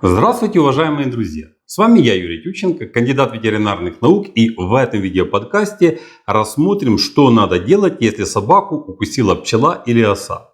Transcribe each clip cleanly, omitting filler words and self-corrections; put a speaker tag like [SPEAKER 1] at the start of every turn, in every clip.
[SPEAKER 1] Здравствуйте, уважаемые друзья! С вами я, Юрий Тютченко, кандидат ветеринарных наук, и в этом видеоподкасте рассмотрим, что надо делать, если собаку укусила пчела или оса.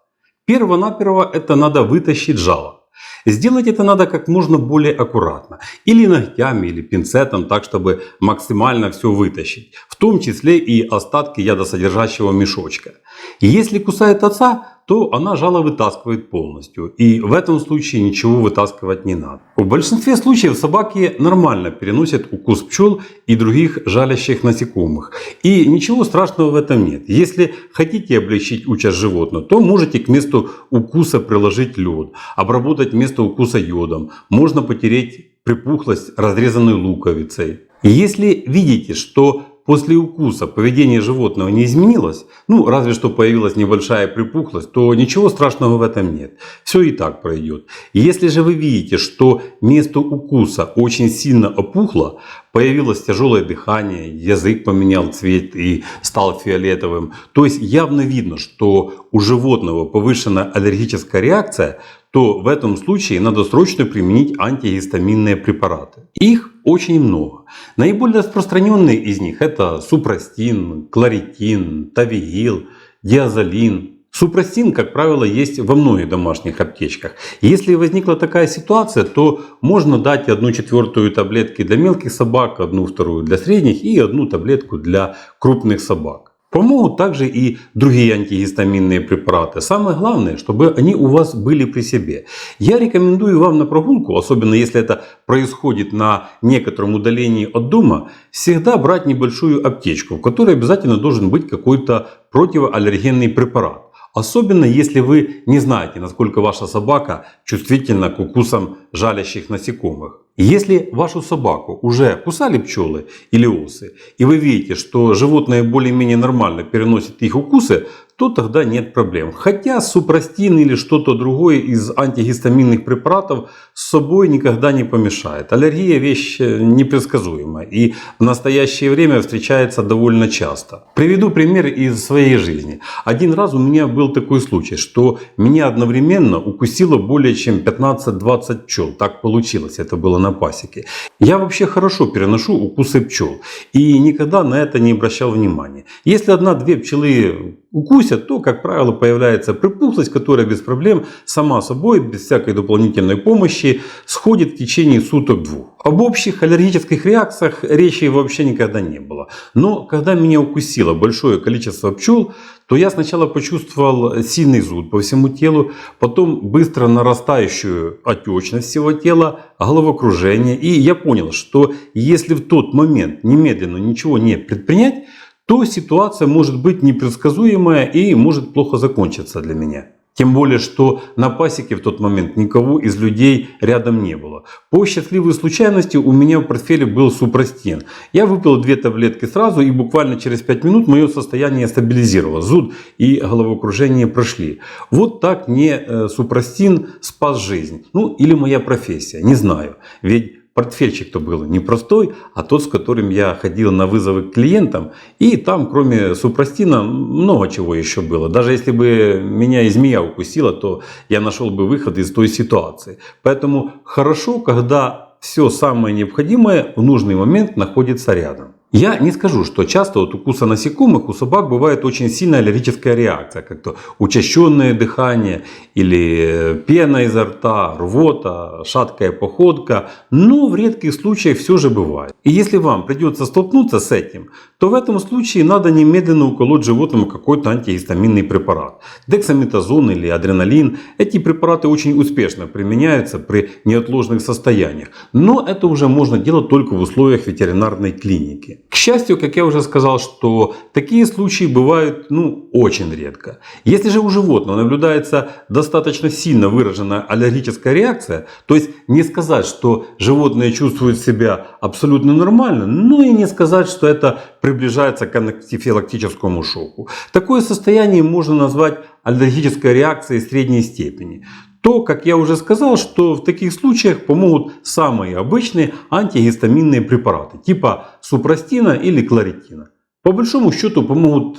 [SPEAKER 1] Перво-наперво это надо вытащить жало. Сделать это надо как можно более аккуратно. Или ногтями, или пинцетом, так чтобы максимально все вытащить. В том числе и остатки ядосодержащего мешочка. Если кусает оса, то она жало вытаскивает полностью. И в этом случае ничего вытаскивать не надо. В большинстве случаев собаки нормально переносят укус пчел и других жалящих насекомых. И ничего страшного в этом нет. Если хотите облегчить участь животного, то можете к месту укуса приложить лед, обработать место укуса йодом. Можно потереть припухлость разрезанной луковицей. Если видите, что после укуса поведение животного не изменилось, разве что появилась небольшая припухлость, то ничего страшного в этом нет. Все и так пройдет. Если же вы видите, что место укуса очень сильно опухло, появилось тяжелое дыхание, язык поменял цвет и стал фиолетовым, то есть явно видно, что у животного повышенная аллергическая реакция, то в этом случае надо срочно применить антигистаминные препараты. Их очень много. Наиболее распространенные из них это супрастин, кларитин, тавигил, диазолин. Супрастин, как правило, есть во многих домашних аптечках. Если возникла такая ситуация, то можно дать 1/4 таблетки для мелких собак, 1/2 для средних и 1 таблетку для крупных собак. Помогут также и другие антигистаминные препараты. Самое главное, чтобы они у вас были при себе. Я рекомендую вам на прогулку, особенно если это происходит на некотором удалении от дома, всегда брать небольшую аптечку, в которой обязательно должен быть какой-то противоаллергенный препарат. Особенно если вы не знаете, насколько ваша собака чувствительна к укусам жалящих насекомых. Если вашу собаку уже кусали пчелы или осы, и вы видите, что животное более-менее нормально переносит их укусы, то тогда нет проблем. Хотя супрастин или что-то другое из антигистаминных препаратов с собой никогда не помешает. Аллергия вещь непредсказуемая и в настоящее время встречается довольно часто. Приведу пример из своей жизни. Один раз у меня был такой случай, что меня одновременно укусило более чем 15-20 пчел. Так получилось, это было на пасеке. Я вообще хорошо переношу укусы пчел и никогда на это не обращал внимания. Если 1-2 пчелы укусят, то, как правило, появляется припухлость, которая без проблем сама собой, без всякой дополнительной помощи, сходит в течение суток-двух. Об общих аллергических реакциях речи вообще никогда не было. Но когда меня укусило большое количество пчел, то я сначала почувствовал сильный зуд по всему телу, потом быстро нарастающую отечность всего тела, головокружение. И я понял, что если в тот момент немедленно ничего не предпринять, то ситуация может быть непредсказуемая и может плохо закончиться для меня. Тем более, что на пасеке в тот момент никого из людей рядом не было. По счастливой случайности у меня в портфеле был супрастин. Я выпил 2 таблетки сразу, и буквально через 5 минут мое состояние стабилизировалось. Зуд и головокружение прошли. Вот так мне супрастин спас жизнь. Или моя профессия, не знаю. Ведь портфельчик-то был не простой, а тот, с которым я ходил на вызовы к клиентам. И там, кроме супрастина, много чего еще было. Даже если бы меня и змея укусила, то я нашел бы выход из той ситуации. Поэтому хорошо, когда все самое необходимое в нужный момент находится рядом. Я не скажу, что часто от укуса насекомых у собак бывает очень сильная аллергическая реакция, как-то учащенное дыхание или пена изо рта, рвота, шаткая походка, но в редких случаях все же бывает. И если вам придется столкнуться с этим, то в этом случае надо немедленно уколоть животному какой-то антигистаминный препарат. Дексаметазон или адреналин. Эти препараты очень успешно применяются при неотложных состояниях, но это уже можно делать только в условиях ветеринарной клиники. К счастью, как я уже сказал, что такие случаи бывают очень редко. Если же у животного наблюдается достаточно сильно выраженная аллергическая реакция, то есть не сказать, что животное чувствует себя абсолютно нормально, но и не сказать, что это приближается к анафилактическому шоку. Такое состояние можно назвать аллергической реакцией средней степени. То, как я уже сказал, что в таких случаях помогут самые обычные антигистаминные препараты, типа супрастина или кларитина. По большому счету помогут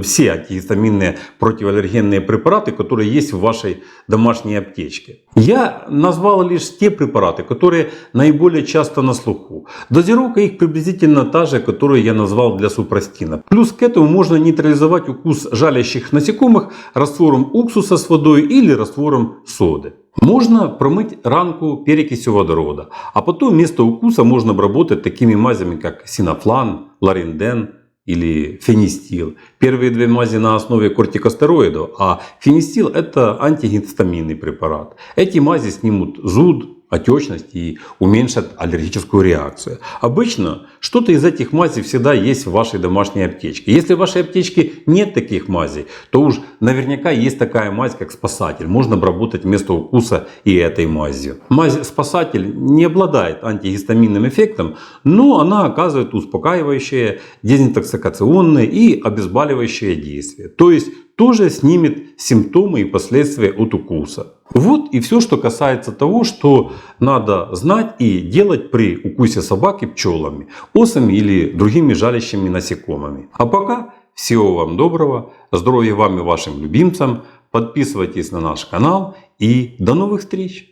[SPEAKER 1] все антигистаминные противоаллергенные препараты, которые есть в вашей домашней аптечке. Я назвал лишь те препараты, которые наиболее часто на слуху. Дозировка их приблизительно та же, которую я назвал для супрастина. Плюс к этому можно нейтрализовать укус жалящих насекомых раствором уксуса с водой или раствором соды. Можно промыть ранку перекисью водорода, а потом вместо укуса можно обработать такими мазями, как синофлан, ларинден или фенистил. Первые две мази на основе кортикостероидов, а фенистил — это антигистаминный препарат. Эти мази снимут зуд, отечность и уменьшат аллергическую реакцию. Обычно что-то из этих мазей всегда есть в вашей домашней аптечке. Если в вашей аптечке нет таких мазей, то уж наверняка есть такая мазь, как спасатель. Можно обработать вместо укуса и этой мазью. Мазь спасатель не обладает антигистаминным эффектом, но она оказывает успокаивающее, дезинтоксикационное и обезболивающее действие. То есть тоже снимет симптомы и последствия от укуса. Вот и все, что касается того, что надо знать и делать при укусе собаки пчелами, осами или другими жалящими насекомыми. А пока всего вам доброго, здоровья вам и вашим любимцам, подписывайтесь на наш канал и до новых встреч!